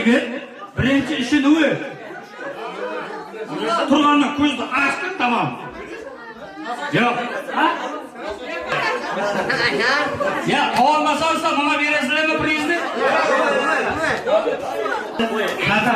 yigit birinchi ishi nima? Turganni ko'zni ochdi, tamom. Yo'q, ha? Ya, olmasa mana berasizlarmi prezident? Qata.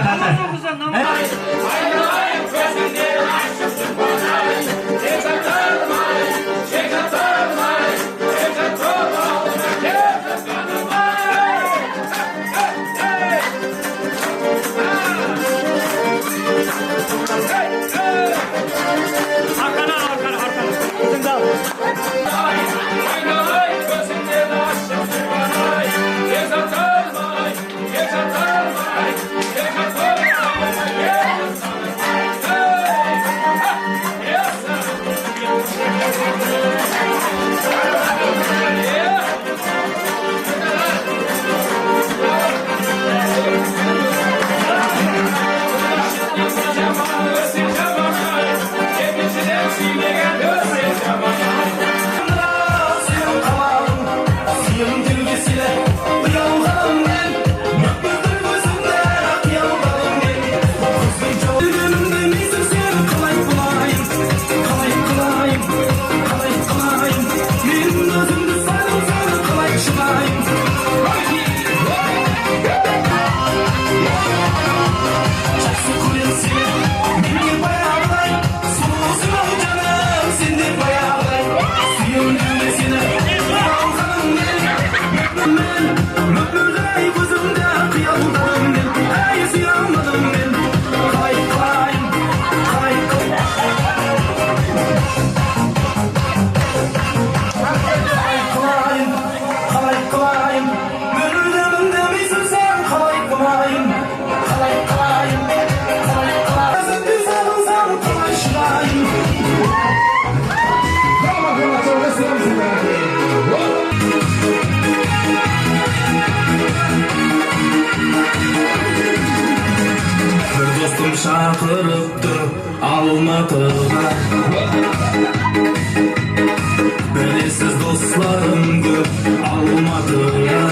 Şakırıptı Almatı'da Belirsiz dostlarım köp Almatı'ya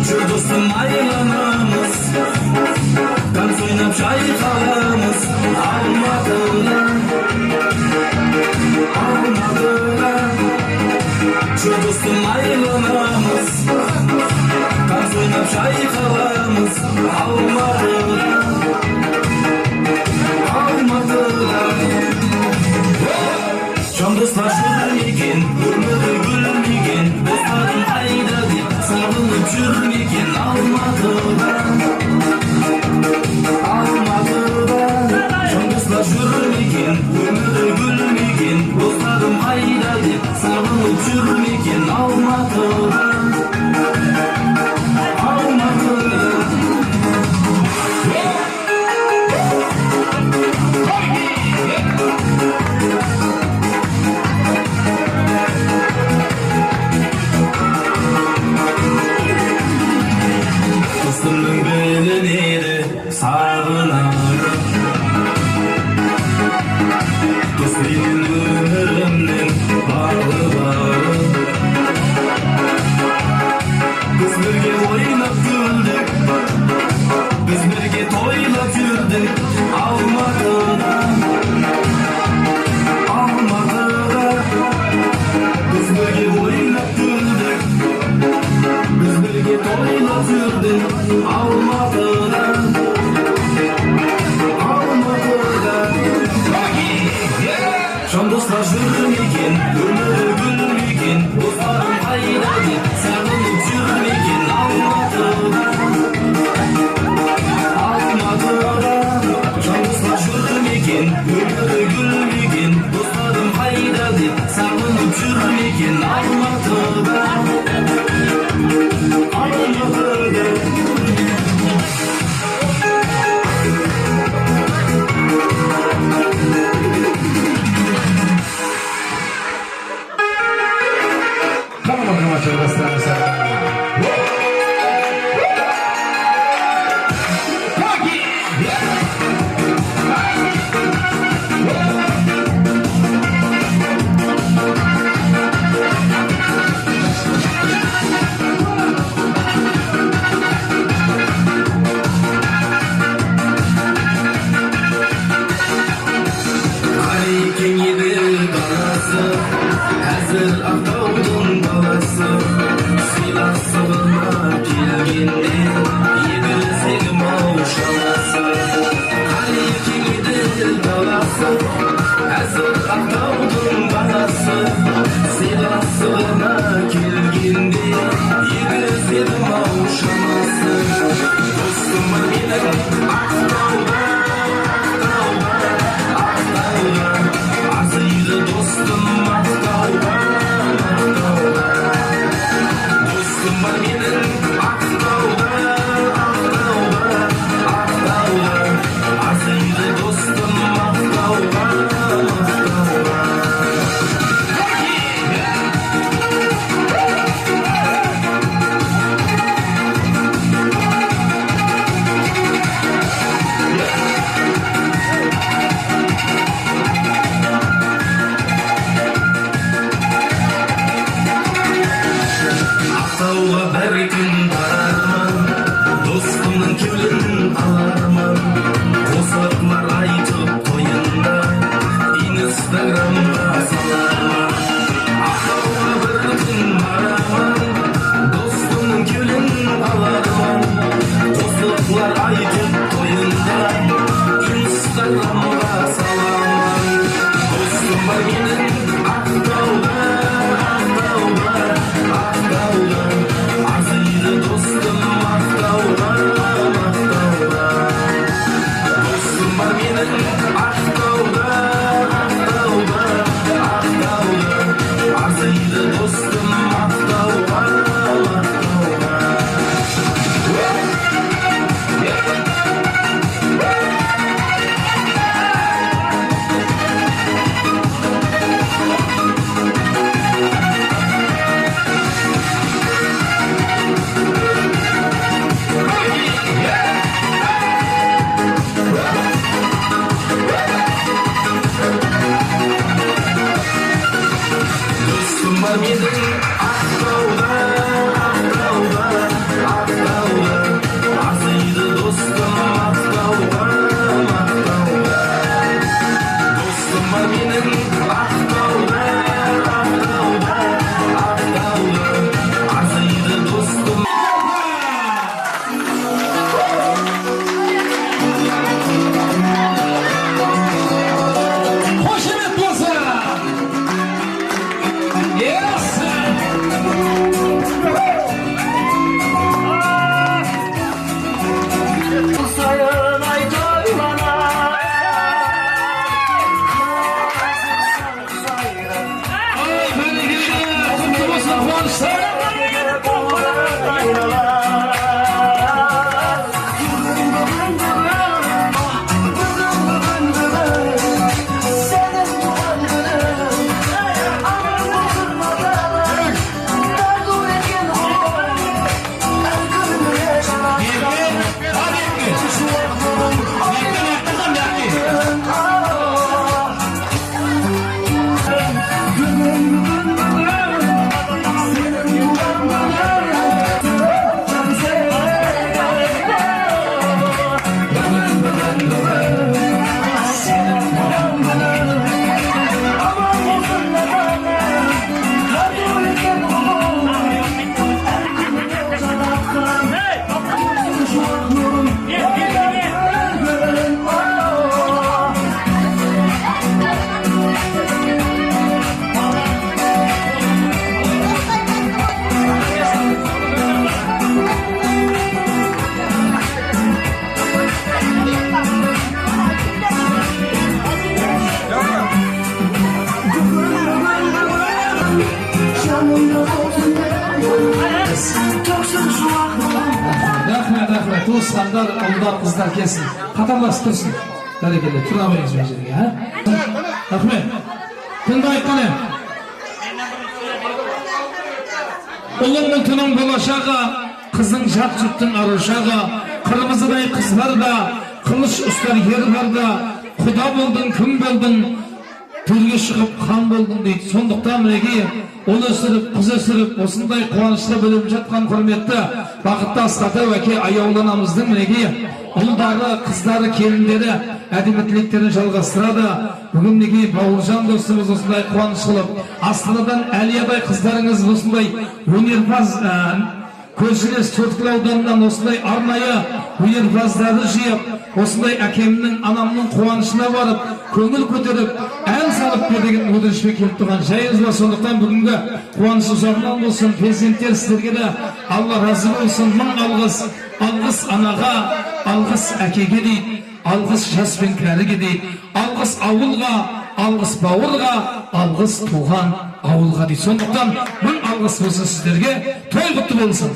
Şu dostum aylanamız Dans oynap çaykalamız Almatı'da Şu dostum aylanamız Dans oynap çaykalamız Almatı'da Can dostlar sürmegen, ömrü gülmegen Dostlarım ayda dep, sarılıp жүрмеген Almatı'da Can dostlar sürmegen, ömrü gülmegen Dostlarım ayda dep, sarılıp жүрмеген Almatı'da Dostumның білінеді сағынарым Дос менің өмірімнің бағы барым Біз бірге ойнап күлдік Біз бірге тойлап жүрдік Алматыда Biz birge oynap güldük Biz birge toylap yürüdük Almatı'da Can dostlar жүрмеген Ömrü gülmegen Dostlarım ayda dep sarılıp жүрмеген Almatı'da Can dostlar жүрмеген Ömrü gülmegen Dostlarım ayda dep sarılıp жүрмеген Almatı'da aytib to'yinda Instagramga salam Do'stim bor mening Aqtauda Aziz do'stim Aqtauda Do'stim bor mening Aqtauda Aziz do'stim Aqtauda Rahmet, tuğsanlar, onlar kızlar kesin. Katarlaştırsın. Berekeli, turamayız meceliğe, ha? Rahmet, tında ayıkkane. Oğlum tının bulaşağa, kızın jat juttun arışağa, kırmızıday kızlar da, kılıç üstler yer var da, kuda buldun, kim buldun, türge çıkıp kan buldun deydi. Sonduktan biregi, onu ısırıp, kız ısırıp, osындай kuvanışta bölüm жатқан құрметті, бақытты асқаты вәке аяуланамыздың бірегі, ұлдары, қыздары, келіндері, әдемі тілектерін жалғастырады. Бүгін неге Бауыржан достымыз осындай қуаныш қылып, Астанадан Әлиядай қыздарыңыз осындай өнерпаз көршілес Төрткіл ауданынан осындай арнайы өнерпаздарды жиып, осындай әкемнің, анамның қуанышына барып, көңіл көтеріп, ән салып бердеген өтінішпен келіп тұрған жайыңыз бар. Сондықтан бүгінгі қуанышы жағынан болсын, президенттер сіздерге де Алла разы болсын. Мың алғыс, алғыс анаға, алғыс әкеге дейді, алғыс жас пен кәріге дейді, алғыс ауылға, алғыс бауырға, алғыс туған ауылға дейді. Сондықтан мың алғыс болсын сіздерге, той құтты болсын.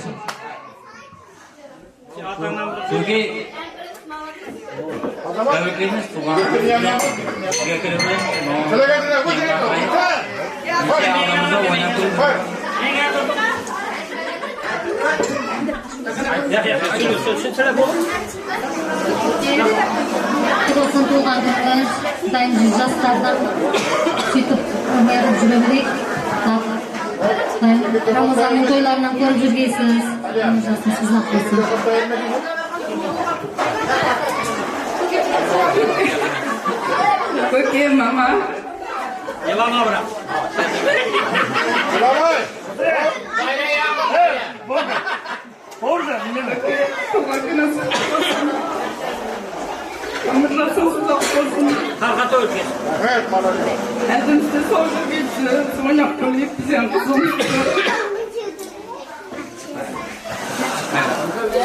Tәуекеліміз туған гекіріміз Olsun tuğanlarımız, dayımcı jastlardan sütüp ömürüm жүрөбүлек. Ramazan'ın toylarından көрүп жүргейсiniz. Ramazan'ın sızlap болсын. Көке, мама. Елана бра. Orada dinleme. Kalkat ölçüsü. Evet, bana. Elimizde sordu geçti. Sonra yaptırıp bize kızım.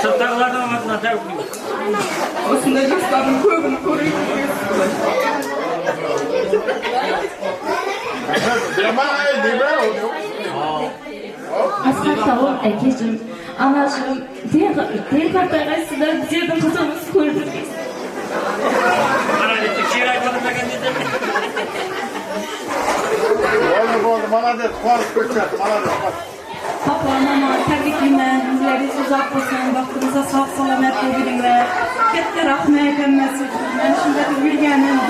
Sırtlarlardan anlatına tevkü. Aslında dostlarım koyunu koruyup Yaman ay, ne var oluyor? Aslan sağ ol Ekeciğim. Anacığım, diğer kartlara sizden bizden kızımız koyduk. Bana bir şiir aytmadım da kendisi. Oldu, maladet, kuarız köçer, maladet. Papa, mama, tebrikler, yüzleriniz uzak olsun, vaktinize sağ salamet olun. Gitti rahmet emmesin. Ben şimdi bir yürüyenim.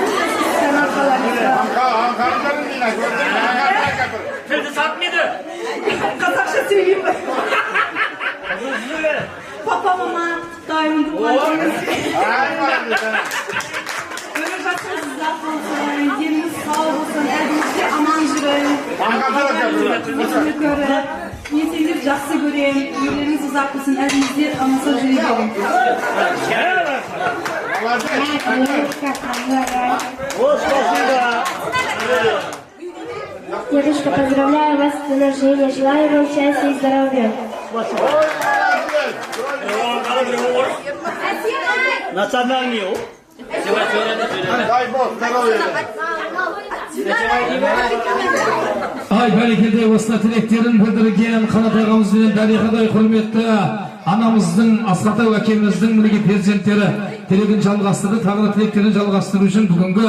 Sen arkalarınızda. Ankara'nın yine gördün mü? Ankara'ya kapır. Kızı satmıydı. Kazakça söyleyeyim ben. Papa, mama, daim duvarlarınız. Ay var sana. Böyle vaktiniz uzak olsun, yeriniz sağ olsun, elinizde aman jürün. Ankara'ya kapır. Yüzünü görün. Niyetiniz жақсы көрем, үйлеріңіз ұзақ болсын, әліңізде амаса жүре берin. Дедушка, поздравляю вас с днем рождения, желаю вам счастья и здоровья. Национальный. Дай Бог здоровья. Ay bereketi osna tileklerin bildirgen Kanat ağamız bilen tarixaday hürmetli anamыздың Asqat akemizдің miligi perzentteri tilegin жалғастырды, tağda tileklerin жалғастыру үшін бүгінгі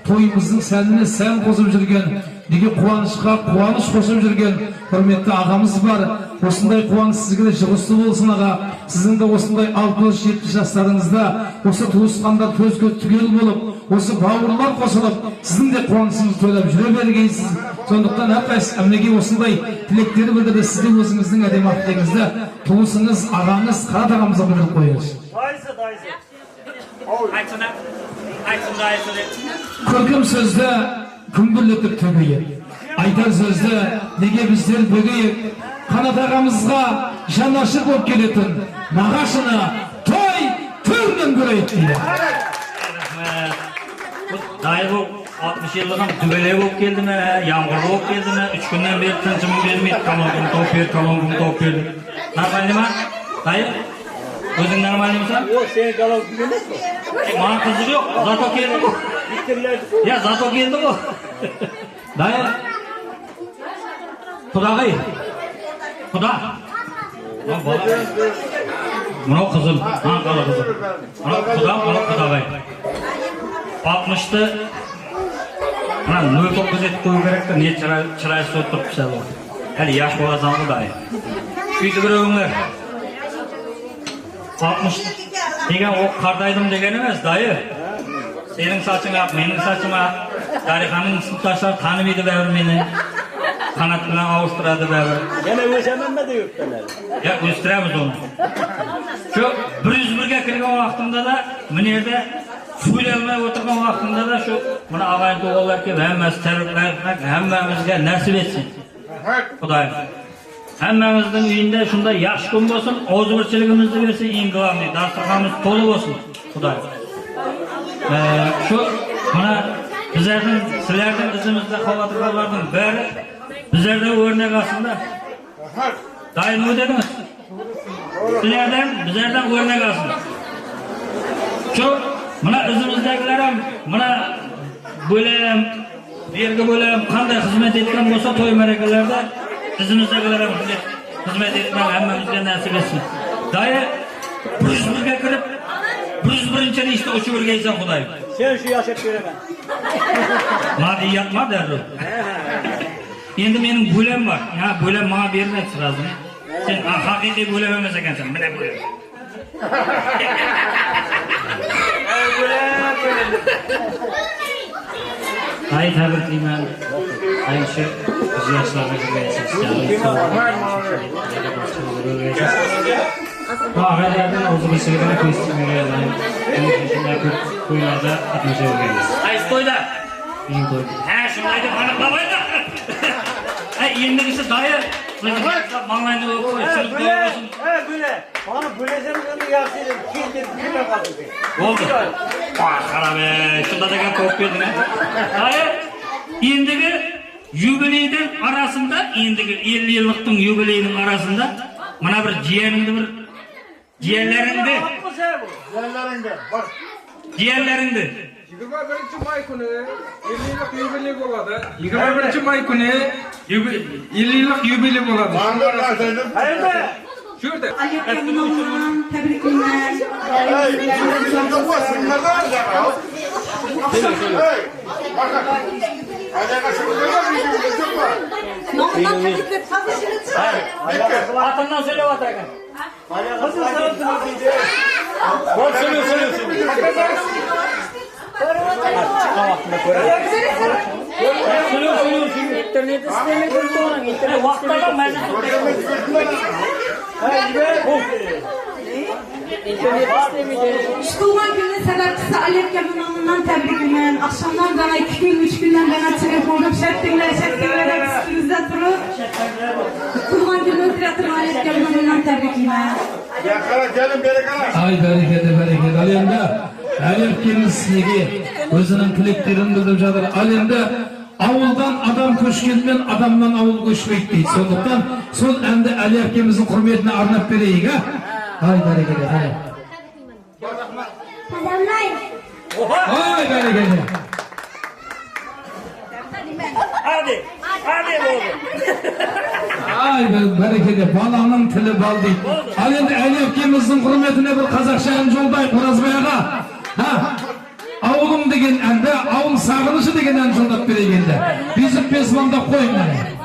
toyımыздың sənini sen qozып жүрген, неге қуанышқа қуаныш қосып жүрген hürmetli ağamız бар. Осындай қуаныш сізге де жұғысты болсын аға. Сіздің де осындай 60-70 жастарыңызда осы туысқандар көзге түгел болып, осы бауырлар қосылып, сіздің де қуанышыңызды тойлап жүре бергейсіз. Сондықтан әрқайсыз әмнеге осындай тілектері білдірді. Сіз де өзіңіздің әдемі ақтеңізді туысыңыз, ағаңыз, Қанат ағамызға білдіріп қойыңыз. Көркем сөзді күмбірлетіп төгейік. Айтар сөзді неге біздер бөгейік. Қанат ағамызға жанашыр болып келетін нағашыны той түрінен көрейік дейді. Dayı bu 60 yıllıkım dübele болып келді ме, yağmurlu болып келді ме, 3 günden beri tınçımı vermeydi, kalongum top verdi. Normalde mi? Dayı, özün normalde mi sen? O senin kalongum емес mi? Bana kızı yok, zato geldi. Ya zato geldi bu. Dayı, Kudağay, Kuda. Bunu kızım, Ankara kızım. Bunu Kudağay. 60'tı. Ana 09 etip koyu gerek de niye çırayı soğutup güzel oldu. Hadi yaş boğazanlı dayı. Şuydu görevimler. 60 degen o kardaydım degen emez dayı. Senin saçın ak, benim saçım ak. Darikanın sınıftaşlar tanımıydı bevr meni. Kanatına avuşturadı bevr. Gene öşemem mi de yükteler? Ya östüremiz onu. Şu 101'ge kirgen vaxtımda da münerde Fuylamay oturgan vaxtında da şu buna ağayın doğalar ki hemmemiz terörlermek hemmemizge nasip etsin. Kudayım. Hemmemizin uyunda şunda yaş gün olsun, ozgurçiligimizni versin, ingılamlı, dasturxonimiz tolu olsun. Kudayım. Şu buna bizlerden, sizlerden izimizde xavatırlardan beri bizlerde örnek aslında. Dayım ne dediniz? Sizlerden, bizlerden örnek aslında. Şu Mına izimizdekilerim, mına böyle yerge böyle kanday hizmet etken olsa toy merekelerde izimizdekilerim hizmet etken hemmemizge nasip etsin. Dayı 101'ge kirip 101'inçeni işte uçu birgeysen Kudayım. Sen şu yaşap veremem. Madi yatma derdim. Endi benim bölem var. Ya bölem bana vermek lazım. Sen hakiki bölem emez ekensen. Mine bölem. Ay tebrikliyim. Aynı şey bizi yaşlarda görüyorsunuz. Bu ağalardan uzun sürede kuyusunu kuyularda atmışa görüyoruz. Ay toyda. Benim toyda. He şundaydı bana babaydı. Ay endisi dayı. Mağlayını okuyorsunuz. Böyle. Bana bölesem onu yapsaydım. Kildir, güle kaldı. Oldu. Kara be, şunda da gel top verdin ha. Dayı, endigi jubileyden arasında, endigi 50 yıllıktın jubileyinin arasında, bana bir ciğerinde bir, ciğerlerinde. Yerlerinde. Bak. Ciğerlerinde. 21 may kuni 50 yıllık yubiley bo'ladi. 21 may kuni 50 yıllık yubiley bo'ladi. Mangar kalsaydın. Hayır be. Shu yerda. Aliyet Kemal'dan tebrikler. Çok var. Bunlardan acaba. Hey. Bakın. Acaba şurada da bir çok var. Ondan tebrikler. Tabii Atından söyle Atakan. Nasıl sanatını diyeceğiz? Bol söylüyorsun. Söylüyor. İnternette sistemi kurdu onun. İnternet Vaxtda meclis İnternet sistemi de. Tuğman günün sebepçisi Aliyet Kemal'dan tebrikler. Akşamdan bana 2 gün, 3 günden bana çıkıp oldum. Şettinler üstünüzde durup. Tuğman günün tiratını Aliyet Kemal'dan tebrikler. Yakala gelin beri kala. Ay bereket. Al endi Aliyet Kemal'sizligi o'zining tileklerini bildirib жатыр. Al endi avuldan adam ko'chgandan adamdan avul ko'chmaydi deydi. So'nduktan sol endi Aliyet Kemal'ning hurmatini arnab beraylik ha. Ay bereket. Ay bereket. Hadi oldu. Ay bereketi balanın tili bal deydi. Al endi Aliyet Kemal'ning hurmatine bir qozaqchani yo'lday Qo'razboy ağa. Ha. Avulum degan anda avul sağılışı degan anda yo'llab berganda. Bizib pesmanda qo'yinglar.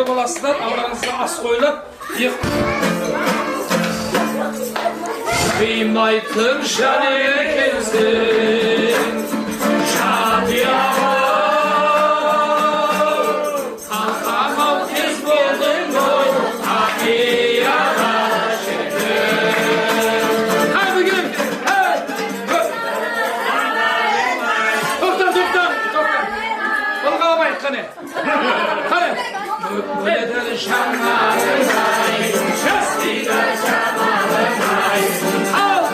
toy bolasızlar, ağlarınızda as koyulap, Kıymaytır şaniye kezdin, şadiyama, kalkamam tez buldun boy, akiyama şeker. Hadi gidelim, evet. Doktor. Bunu kalamayın, kane. Müdür şanlarım, şastide şanlarım, al.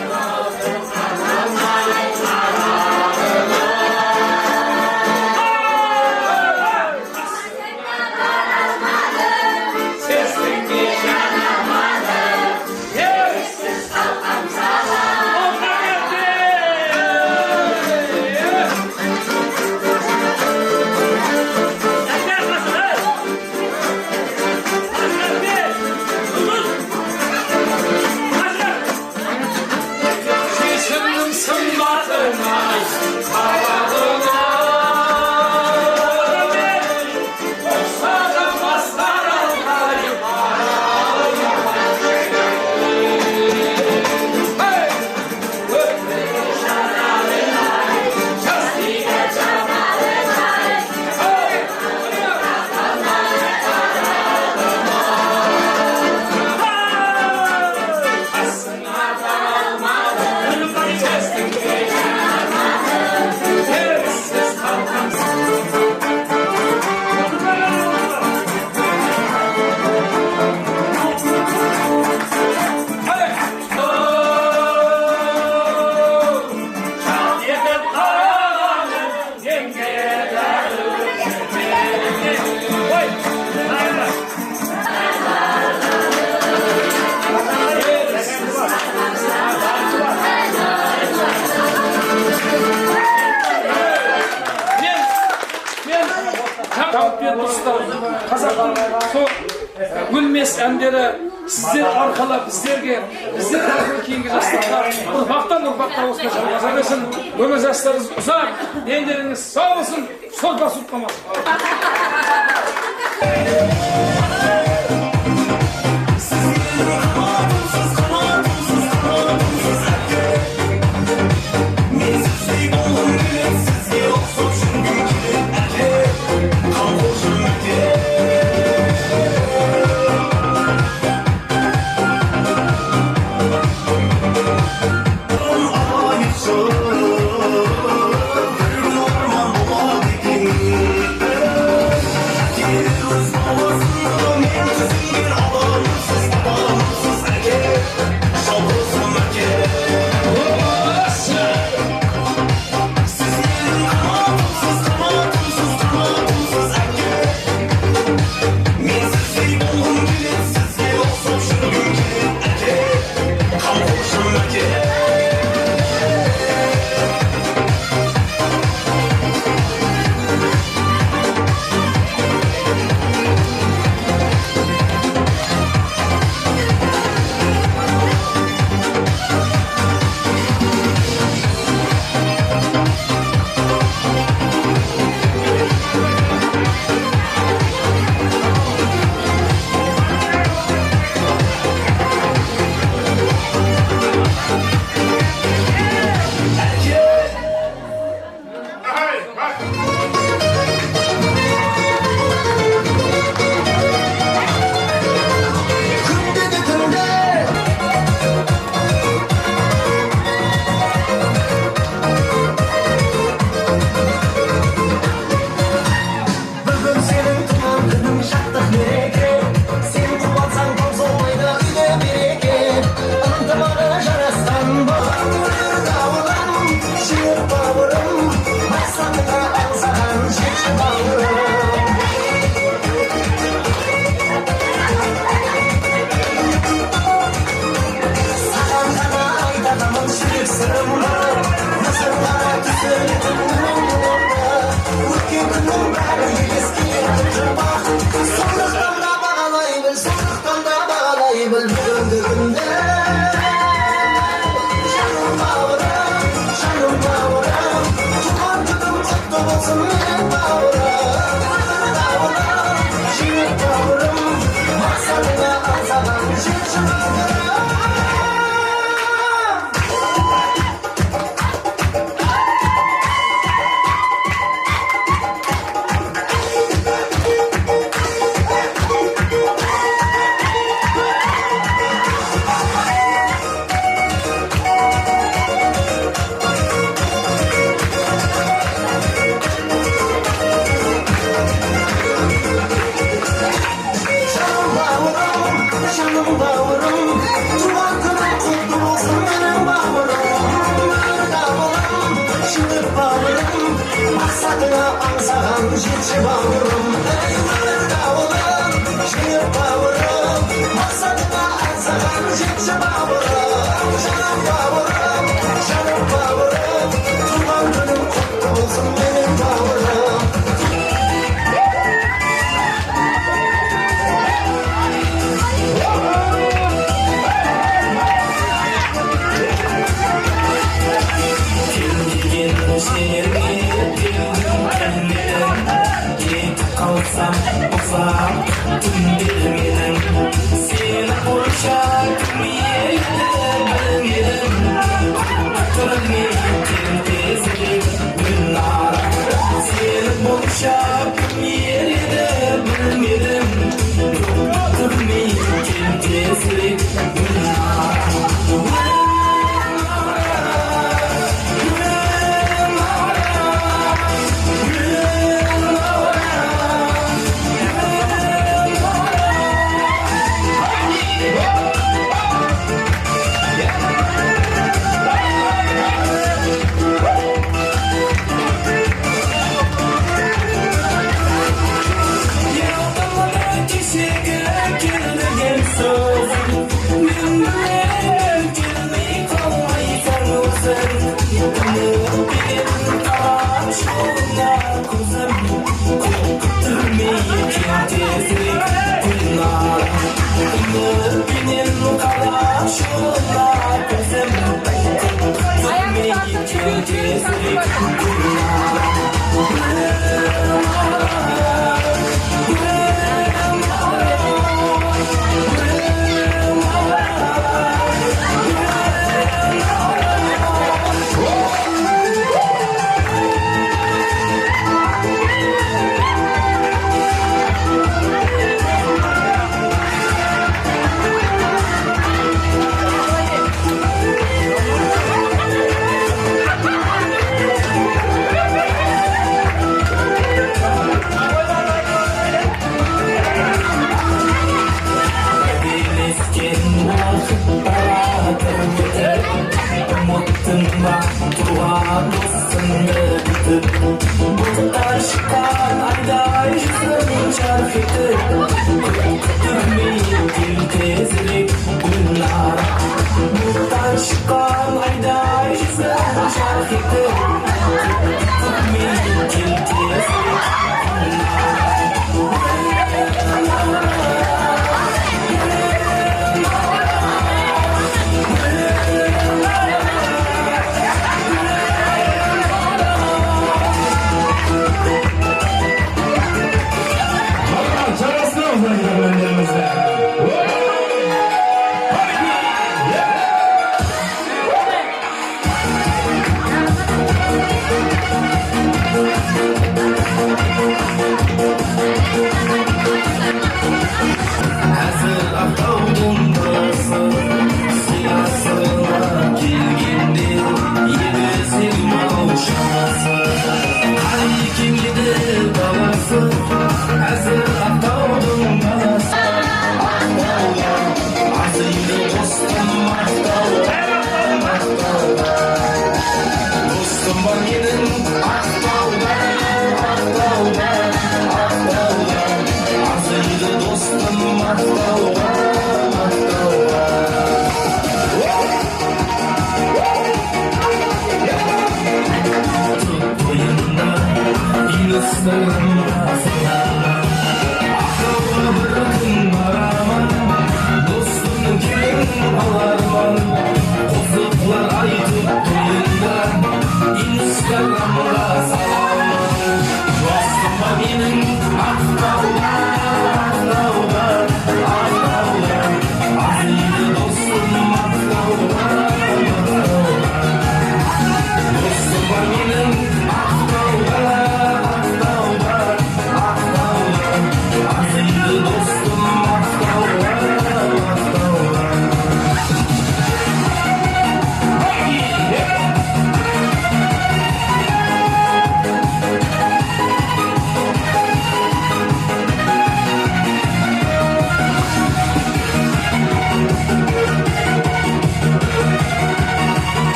Gülmez əndері sizler arqalab bizlerge keyingi jastaqlar ұрпақтан осына жалғаса берсін. Өмір жастарыңыз ұзақ, дендеріңіз сау болсын, сол басып қалмасын. She Kalsam ufak tüm seni buluşak yerim Kırmızı tezlik günler seni buluşak yerim Kırmızı tezlik günler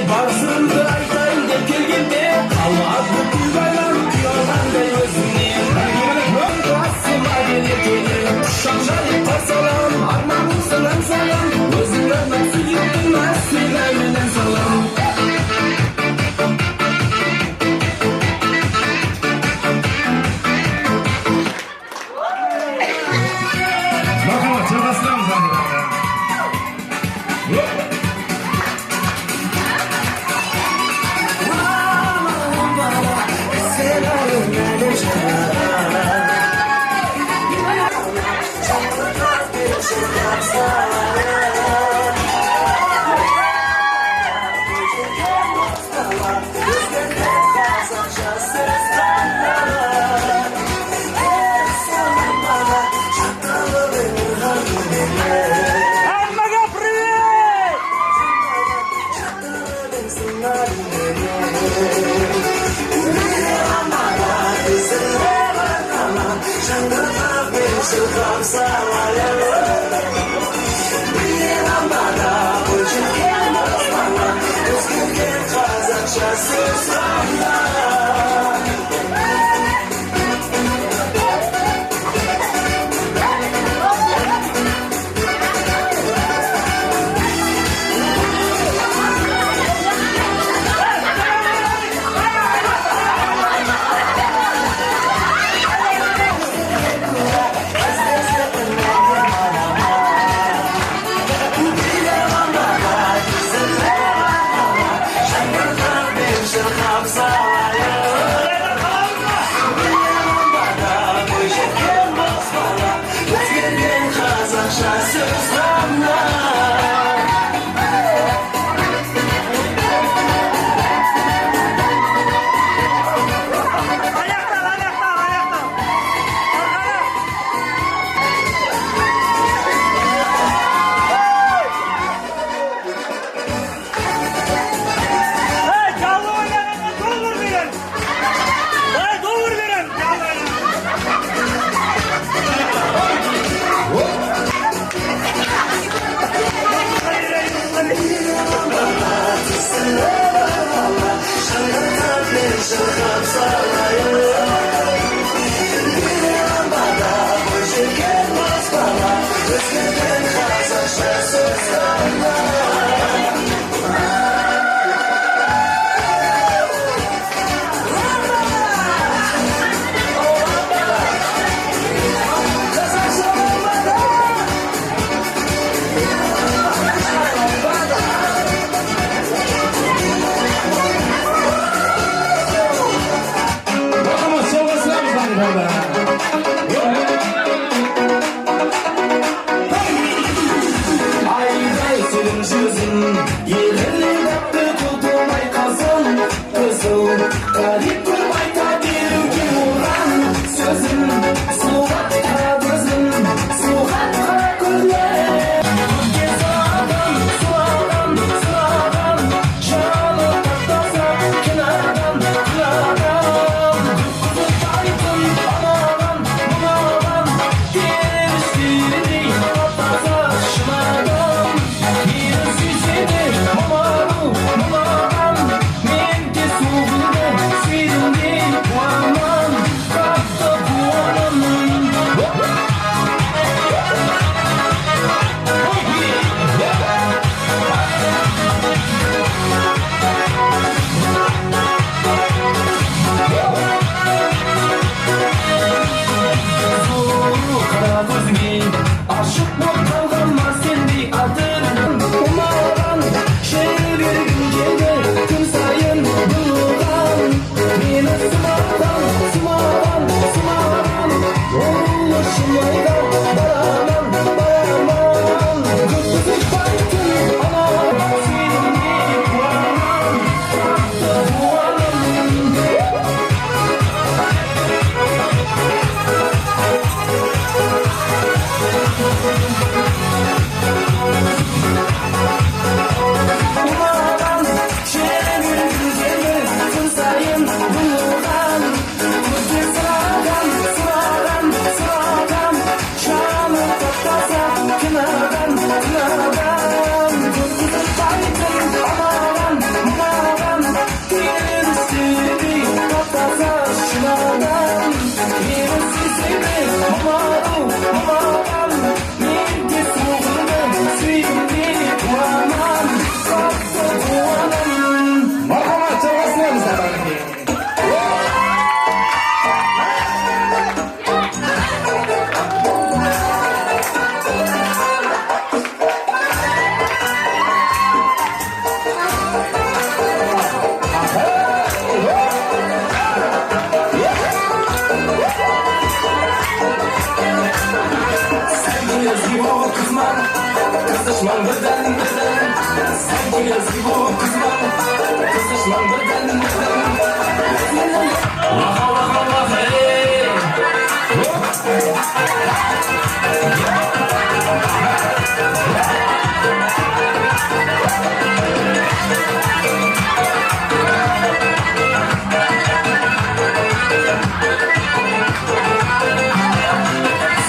Barsındı aytayın dep kelgende kalmazdı kuybaylanıp yorganday özüne Asıma gelekeli şanşayıp parsalam armağın salam salam özünden nasıl yıktırmaz sevgilimden salam Bakalım çalasınamız hadi. Hammaga привет! Freedom Yazı bu kızlar kızışlandı Vaha vaha vaha hey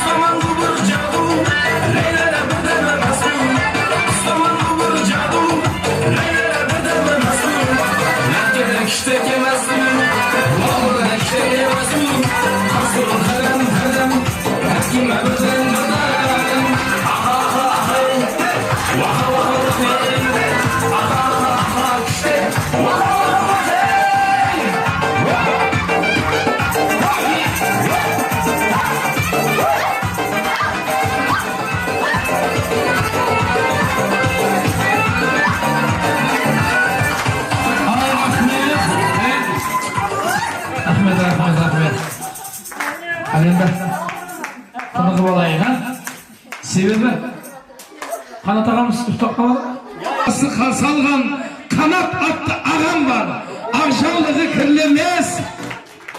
Zaman bu bir cadu Leyla'da bir deme masum Zaman bu bir cadu Leyla'da bir deme masum Nerede işte kemezdim Vallahi işte kemezdim Hasbun harem harem Hakim ebeden bedem Aha aha aha Vaha vaha vaha Aha aha aha işte Vaha vaha vaha Rahmet. Alenda. Tanığı olayı ha? Sebebi? Kanat ağamız tutak kalmadı. Salgan kanat attı ağam var. Akşamlığı kirlemez.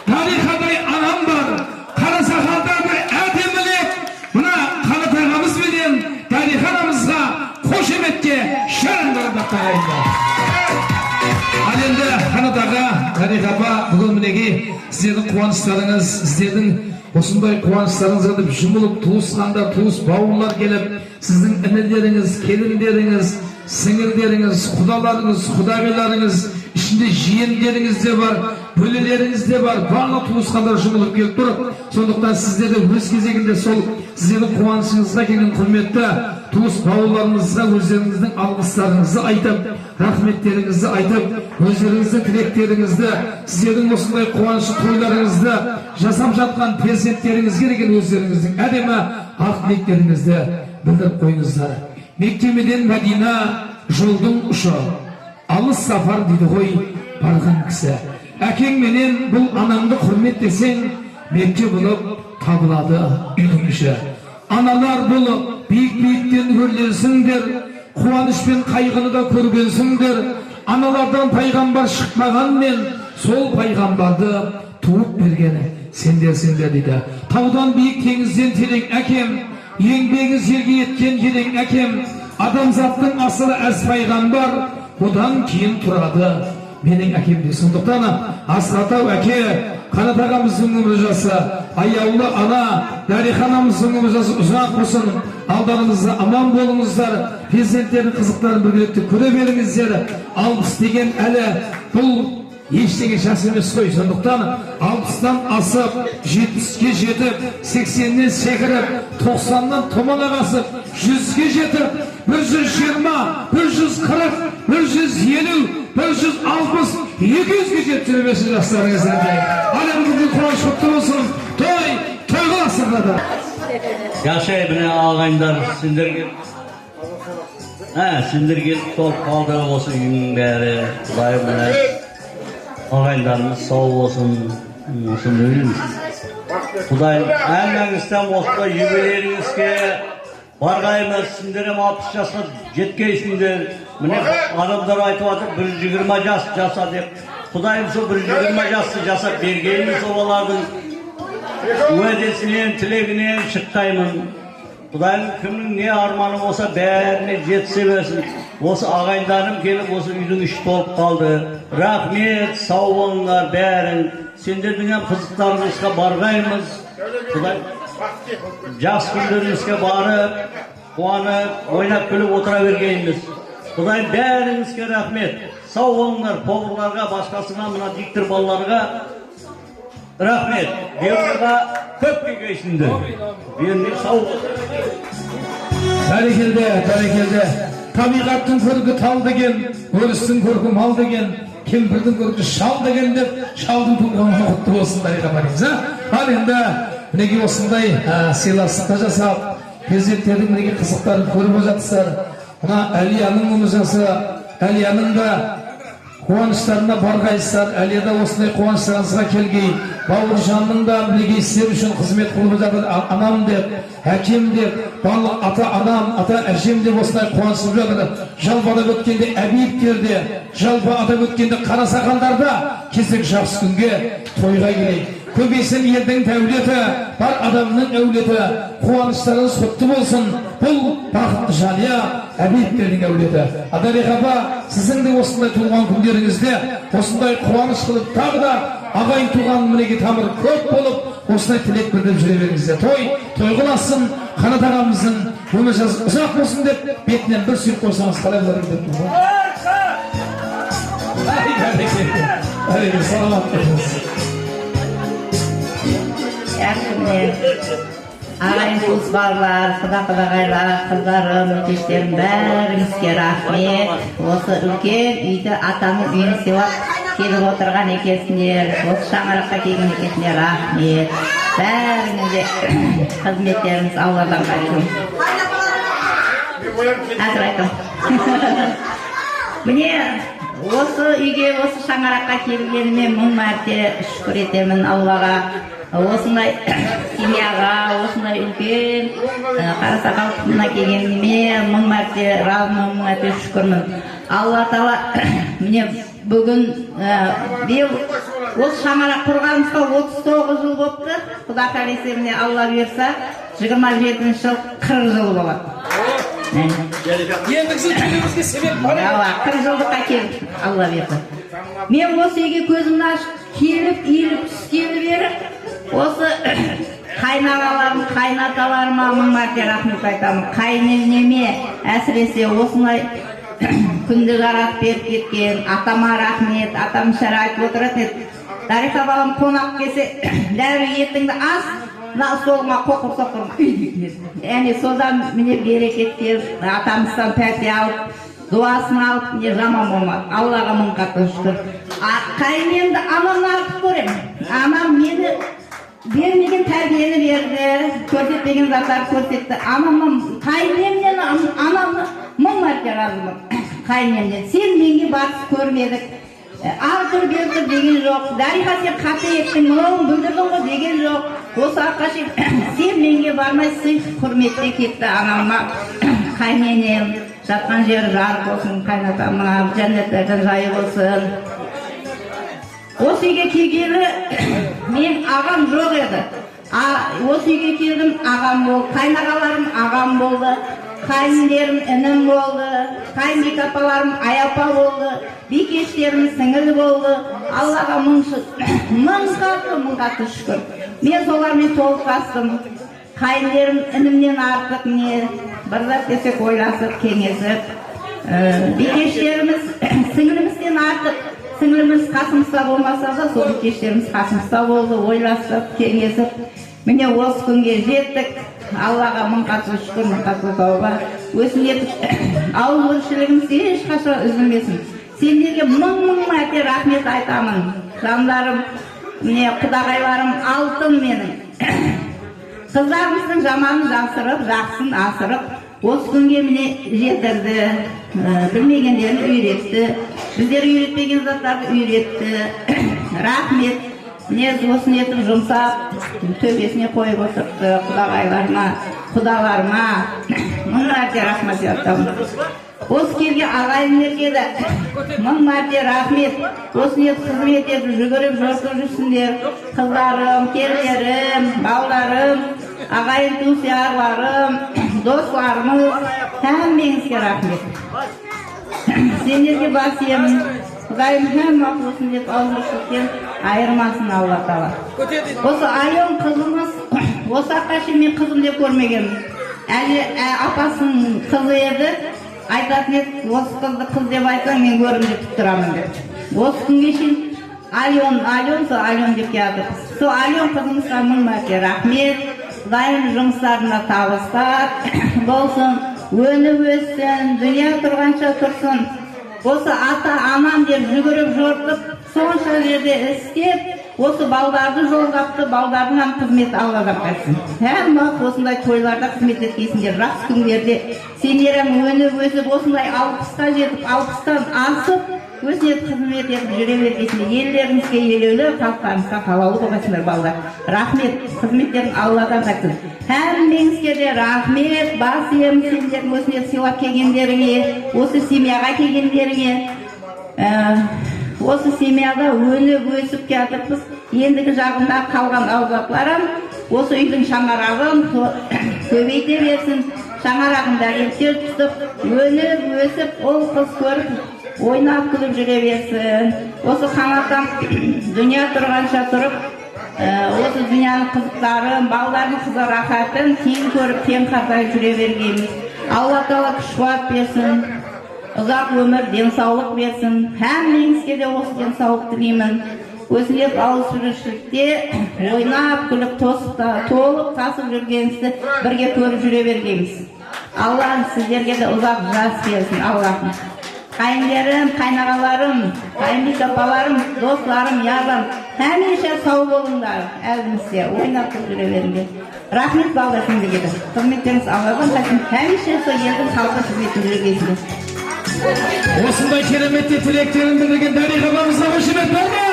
Tarikaday anam var. Kara sakalda bir edemilik. Buna kanat ağamız bilen tarikanamızga hoş emetke şeren darabakta yayınlar. Alenda kanat ağa, tarikaba bugün minegi sizlerin kuvançlarınız, sizlerin osunday kuvançlarınızga da жұмылып туысқандар, туыс бауырлар келіп, сіздің інілеріңіз, келіндеріңіз, сіңілдеріңіз, құдаларыңыз, құдағиларыңыз, ішінде жиендеріңіз де бар, бөлелеріңіз де бар, барлық туысқандар жұмылып келіп тұр. Сондықтан сіздерді өз кезегінде сол сіздердің қуанышыңызға келген құрметті туыс бауырларыңызға өздеріңіздің алғыстарыңызды айтып, рахметтеріңізді айтып, өздеріңіздің тілектеріңізді, сіздердің осындай қуанышы тойларыңызды жасап жатқан перзенттеріңізге деген өздеріңіздің әдемі ақ тілектеріңізді білдіріп қойыңыздар. Меккемеден Мәдина жолдың ұшы, алыс сапар дейді ғой барған кісі. Әкең менен бұл анаңды құрметтесең, Мекке болып табылады үйдің іші. Аналар болып биік-биіктен өрлерсіңдер, қуаныш пен қайғыны да көргенсіңдер. Аналардан пайғамбар шықпағанмен, сол пайғамбарды туып бергені сендерсіңдер дейді. Таудан биік теңізден терең әкем, еңбегі жерге еткен ерең әкем, адамзаттың асылы әз пайғамбар, одан кейін тұрады менің әкем де. Сондықтан асқатау әке, Қанат ағамыздың өмір жасы, аяулы ана, Дариха анамыздың өмір жасы ұзақ болсын. Алдарыңызда аман болыңыздар, перзенттердің қызықтарын біргелікте көре беріңіздер. 60 деген әлі бұл ештеңе жас емес қой. Сондықтан 60-тан асып, 70-ке жетіп, 80-нен секіріп, 90-нан томалақ асып, 100-ге жетіп, 120, 140, 150, 160, 200-ге жетіп жүрмесін жастарыңыздан дейін. Әлі бүгінгі қуаныш құтты болсын. Той қыласыңдар. Yaşay bine ağaylar sindir gelip sol kaldı olsun günün beri daimine ağaylarımız sağ olsun döyümüz. Kudayım hemen istem olsa yübelerimizke bargayımız sindirim 60 yaşına jetkeysindir. Mine adamlar aytıp atıp 120 jasa dep. Kudayım şu 120 jasa bergeyimiz ovalardın. Uvedesinin, tileginin şıkkayımın. Kudayım kimnin ne armanı olsa bärine jetse versin. Osu ağaylarım gelip osu üydün işi tolup kaldı. Rahmet, sağ olunlar bärin. Senderдің hem kızıklarımızga bargayımız. Kudayım jas günlerimizge barıp, kuanıp, oynap gülüp otura vergeyimiz. Kudayım bärinizge rahmet. Sağ olunlar, povurlarga, başkasına, mına diktir ballarga rahmet. Diyorlarga köp geçindi. Birinin sağ olun. Tarikelde. Tabiqattın körgü tal degen, örüstün körgü mal degen, kempirdin körgü şal degen dep, şaldın tuğanına kutlu olsun tariqa barımız. Hal endi minegi osындай сыйластыққа жасап, перзенттердің minegi қызықтарын көріп жатсыздар. Мына Әлияның өмір жасы, Әлияның да Қуаныштарына барғайсыздар, әлі де осындай қуаныштарыңызға келгей. Бауыржанның да білгей сіздер үшін қызмет қылып жатыр. Анам деп, әкем деп, барлық ата-анам, ата-әжем деп осындай қуанышып жатыр. Жалпы атап өткенде әбиевтерде, жалпы атап өткенде қарасақалдарда кезек жақсы күнге тойға келейік. Көбейсін елдің тәулеті, бар адамның әулеті, қуаныштарыңыз құтты болсын. Бұл бақытты жания әбиевтердің әулеті. Адарих апа, сіздің де осындай туған күндеріңізде осындай қуаныш қылып, тағы да ағайын туған мінеге тамыр көп болып, осындай тілек білдіріп жүре беріңіздер. Той қыласын, Қанат ағамыздың өмір жасы ұзақ болсын деп, бетінен бір сүйіп қойсаңыз қалай болар деп тұрмын. Саламат болыңыз. Ағайын туысқандар, құда-құдағайлар, қыздарым, өтештерім бәріңізге рахмет. Осы үлкен үйді атаның үйін сыйлап келіп отырған екенсіңдер. Осы шаңыраққа келген екенсіңдер, рахмет. Бәріңізге қызметтеріңіз Алладан қайтсын. Әзір айтам. Міне, осы үйге, осы шаңыраққа келгеніме мың мәрте шүкір етемін Аллаға. Осындай семьяға, осындай үлкен қарасақал тұсына келгеніме мың мәрте разымын, мың мәрте шүкірмін. Алла Тағала міне бүгін биыл осы шаңырақ құрғанымызға 39 жыл болыпты. Құда қаласа міне Алла бұйырса 27 жыл 40 жыл болады. Ендігісі төлемізге себеп бар еді. 40 жылдыққа келіп Алла бұйырса. Мен осы үйге көзімді ашып келіп, иіліп түскелі бері осы қайнағаларым, қайнаталарыма мың мәрте рахмет айтамын. Қайненеме әсіресе осындай күнді жаратып беріп кеткен атама рахмет. Атам шара айтып отыратын еді. Дариха балам қонақ келсе, дәрі етіңді аз, солыма қоқыр-соқыр үйдейтін еді. Яғни содан міне берекеттер, атамыздан пәте алып, дуасын алып, не жаман болмады. Аллаға мың қатты шүкір. Қайнемді анамды артып көремін. Анам мені бермеген тәрбиені берді, көрсетпеген заттар көрсетті. Анамның қайнемнен анамны мың мәрте разымын. Қайнемнен сен менге батыс көрмедік, артыр берді деген жоқ. Дариха сен қате еттің, мынауын бүлдірдің ғой деген жоқ. Осы арқашы сен менге бармай сый құрметте кетті анамма. Қайненем жатқан жері жарық болсын, қайнатамның жәннеттердің жайы болсын. Осы үйге келгелі мен ағам жоқ еді. Осы үйге келдім, ағам болды, қайнағаларым ағам болды, қайнелерім інім болды, қайнекапаларым аяпа болды, бикештерім сіңілі болды. Аллаға мың қатты шүкір. Мен солармен толықастым. Қайнелерім інімнен артық не, бірдап десек ойласып, кеңесіп. Бикештеріміз сіңілімізден артық. Сіңіліміз қасымызда болмаса да, сол бикештеріміз қасымызда болды, ойласып, кеңесіп. Міне осы күнге жеттік. Аллаға мың қатты шүкір, мың қатты тауба. Өсін етіп, ауылшылығымыз ешқашан үзілмесін. Сендерге мың мәрте рахмет айтамын. Жандарым, міне құдағайларым алтын менің. Қыздарымыздың жаманын жасырып, жақсын асырып, осы күнге міне жетірді. Білмегендерін үйретті. Біздер үйретпеген заттарды үйретті. Рахмет. Міне осын етіп жұмсап, төбесіне қойып отырды құдағайларыма, құдаларыма. Мың мәрте рахмет айтамын. Осы келген ағайындарге де мың мәрте рахмет. Осы ет қызмет етіп жүгіріп жортып жүрсіңдер. Қыздарым, келдерім, балдарым, ағайын туысқандарым, достарымыз, тәмбеңізге рахмет. Сендерге бас иемін. Құдайым һәм мақлысын деп ауызшылықтен айырмасын Алла Тағала. Осы Айон қызымыз, осы аққашы мен қызым деп көрмегенмін. Әлі апасының қызы еді. Айтатын еді, осы қызды қыз деп айтсаң, мен көрім деп тұрамын деп. Осы күнге шейін Айон деп келді. Сол Айон қызымызға мың мәрте рахмет. Құдайым жұмыстарына табыстар болсын, өніп өссін, дүние тұрғанша тұрсын. Осы ата-анам деп жүгіріп жортып, сонша ошол жерде істеп, осы балдарды жолдапты, балдардың қызмет алға қайтсын. Hamma осындай тойларда қызмет еткейсіңдер, жақсы күндерде. Сендерің өніп өсіп, осындай 60-та жетіп, 60-тан асып, өсіп қызмет етіп жүре бергейсіңдер. Елдеріңізге елеулі, халықтарыңызға қалаулы болғайсыңдар балдар. Рахмет, қызметтерің Алладан қайтсын. Әммеңізге де рахмет, бас ием сендердің өсіне сыйлап келгендеріңе, осы семьяға келгендеріңе. Осы семьяда өніп өсіп келдік. Ендігі жағында қалған аузатларым осы үйдің шаңырағын көбейте берсін. Шаңырағында ертел тұтып, өніп өсіп, ол қыз көріп, ойнап күліп жүре берсін. Осы қанаттан дүния тұрғанша тұрып, осы дүнияның қызықтарын, балдардың қызы рахатын тең көріп, тең қартайып жүре бергенбіз. Алла Тағала күш-қуат берсін. Ұзақ өмір, денсаулық берсін. Әммеңізге де осы денсаулық тілеймін. Өсілеп алысып-жүршілікте ойнап, күліп, толып, тасып жүргенізді бірге көріп жүре бергенбіз. Аллахым сіздерге де ұзақ жас берсін. Аллахым. Қайындерім, қайнағаларым, қайынбек апаларым, достарым, ярларым, әмеше сау болыңдар. Әлімізде ойнап жүре беріңдер. Рахмет балдар сендерге де. Қызметтеріңіз Алладан қайтсын. Әмеше сол елдің халқы қызметін жүргенсіздер. Осындай кереметті тілектерін білдірген Дариға апамызға қошемет бар ма?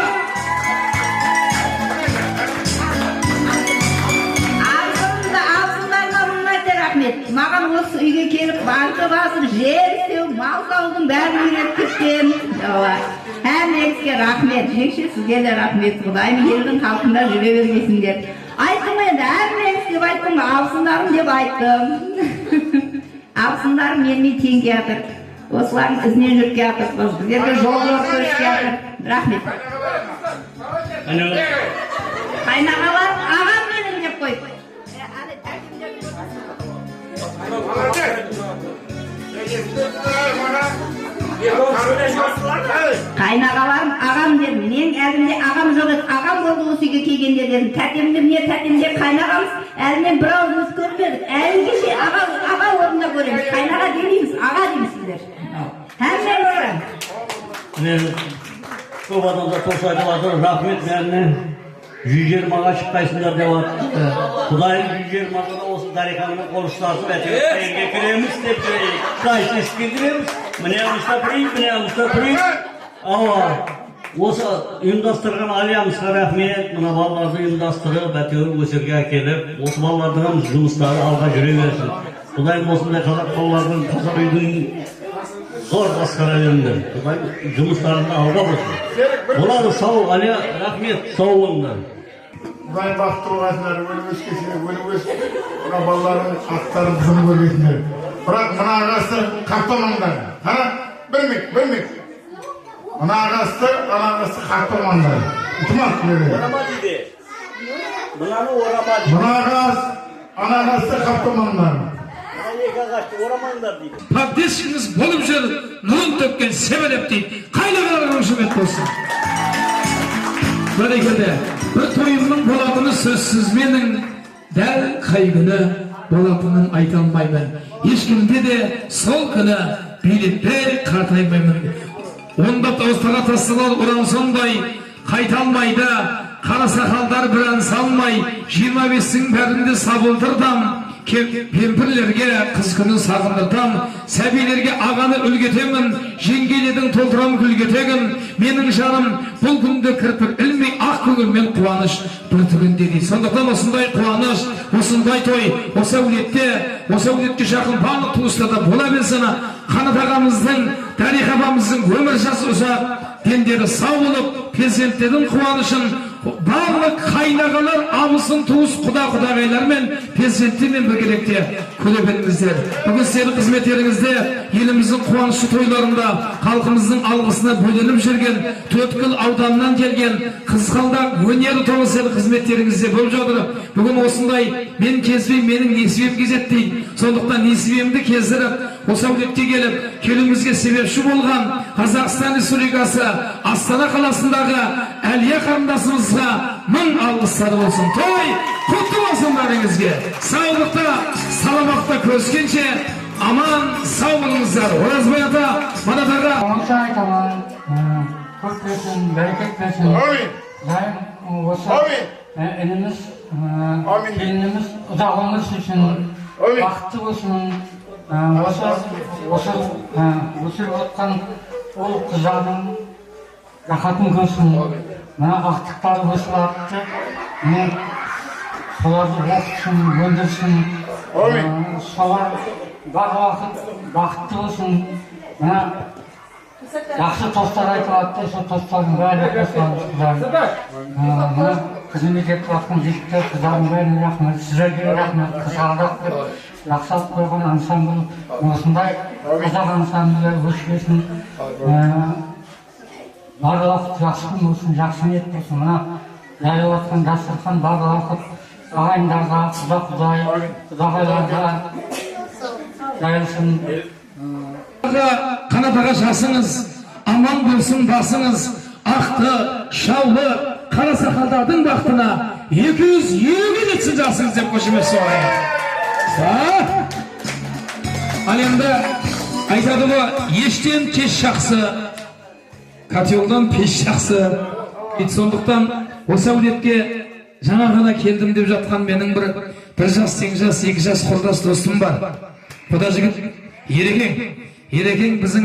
Алсындарына мұнын айтар рахмет. Маған осы үйге келіп, банкі басып, жер істеу, мал саудың бәрін үйретіп кеткен. Әмеңізге рахмет. Жекше сізге де рахмет. Құдайым елдің халқында жүре бергесіңдер. Айттым енді, әмеңіз деп айттым, алсындарым деп айттым. Алсындарым елмей теңге атыр. Осылардың ізіне жүрке атырсыз. Біздерге жол көрсетке атыр. Рахмет. Қайнағалар ағам менің деп қойып. Қайнағаларым ағам дедім. Мен әлімде ағам жоқ еді. Ағам болды осы үйге келгенде дедім. Тәтемді міне тәтемде қайнағамыз. Әлінен бір ауыз көрмедік. Әлі кеше аға орында көреміз. Қайнаға демейміз, аға деймізсіздер. Көп адамдар тосы айтып жатыр, рахмет бәріне 120-ға шыққайсыңдар деп жатыр. Құдайым 120-ға осы Дариханың қорыштасып, әйелге кіреміз деп қайсын ескендіреміз. Міне ұстапырайын. Осы ұйымдастырған алиямызға рахмет, мына балаларды ұйымдастырып, өсерге әкеліп, осы балалардың жұмыстары алға жүре берсін. Құдайым осындай қазақ балалардың, қазақ үйдің зор басқара беріңдер. Құдайым жұмыстарында алға болсын. Оларды сау, Алия, рахмет, сау болыңдар. Құдай бақытты болғасындар, өліп өскесіне, өліп өсіп, мына балалардың аттарын қызын көргесіндер. Бірақ мына ағасы қаптамаңдар. Қара, білмек. Мына ағасы қаптамаңдар. Ұтымақ береді. Орама дейді. Мынаны орама дейді. Мына ағасы қаптамаңдар. Пардесіңіз болып жүр, нұрын төккен себелеп дейді. Қайнағаларға қошемет болсын. Бәрекелді, бір тойымның болатыны сөзсіз менің, дәл қай күні болатынын айта алмаймын. Ешкімде де сол күні билетпей қартаймаймын. Онда дауыстарға тасталар ұран сондай, қайта алмайды. Қара сақалдар бір ән салмай, 25-ің бәрінде сабылдырдам. Кемпірлерге қыз күнін сағындырдам, сәбилерге ағаны үлгетемін, жеңгеледің толтырам күлгетегін. Менің жаным бұл күнде кірпір ілмей ақ көңілмен қуаныш бір түгінде дейді. Сондықтан осындай қуаныш, осындай той, осы әулетке жақын барлық туыстарда бола берсін. Қанат ағамыздың, Дариға апамыздың өмір жасы ұзақ, дендері сау болып, перзенттердің қуанышын барлық қайнағалар, абысын, туыс, құда-құдағайлармен, перзенттермен біргелікте күле беріңіздер. Бүгін сіздің қызметтеріңізде еліміздің қуанышты тойларында халқымыздың алғысына бөленіп жүрген, Төрткүл ауданынан келген қызғалдақ өнері толы сіздің қызметтеріңізде болып жатыр. Бүгін осындай мен кезбей, менің несібем кезеттейді. Сондықтан несібемді кездіріп, осы әулетке келіп, келуімізге себепші болған Қазақстан Республикасы Астана қаласындағы Әлия қарындасымызға мың алғыстар болсын. Той құтты болсын бәріңізге. Саулықта, саламатта көріскенше аман сау болыңыздар. Оразбай ата, Манат аға. Онша айтамын. Көп versin, bereket versin. Amin. Daim olsa Amin. elimiz, Amin. gelinimiz uzağımız için Amin. vakti olsun. Осы отқан ол қызаның рахатын көрсін. Мына ақтықтары осыларды мен соларды оқытсын, өндірсін. Солар бар уақыт бақытты болсын. Мына жақсы тостар айтылады, сол тостардың бәрі қосылады. Мына қызмет етіп жатқан жігіттер қыздардың бәріне рахмет, сіздерге рахмет, қызғалдақ деп жақсы алып қойған ансамбль осындай қазақ ансамблі өшкесін. Бар уақыт жақсы күн болсын, жақсы ниет болсын. Мына жайылып жатқан дастархан бар уақыт ағайындарға, құдағайларға жайылсын. Қанатаға жасыңыз, аман болсын басыңыз, ақты, шаулы, қара сақалдардың бақтына 200 жетсін жасыңыз деп қошемет соғайын. Ал енді айтады ғой, ештен кеш жақсы, котелдан пеш жақсы. Сондықтан осы әулетке жаңа ғана келдім деп жатқан менің бір жас, 2 жас, 2 жас құрдас достым бар. Құда жігіт Ерекең біздің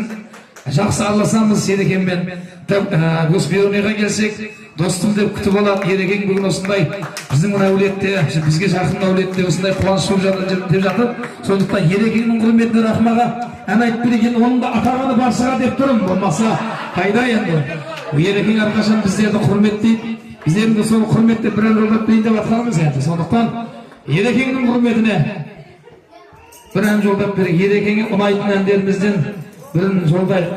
жақсы араласамыз Ерекеңмен. Госбернеға келсек, достым деп күтіп алады. Ерекең бүгін осындай біздің әулетте, бізге жақын әулетте осындай қуаныш болып деп жатыр. Сондықтан Ерекеңнің құрметіне рахмаға ән айтып берген, оның да атағаны баршаға деп тұрмын. Болмаса қайда енді? Ерекең әрқашан біздерді құрметтейді. Біздерді сол құрметте бір ән жолдап берейін деп жатқанымыз енді. Сондықтан Ерекеңнің құрметіне bir ән жолдап берейік. Ерекеңе ұнайтын әндерімізден бірін жолдайық.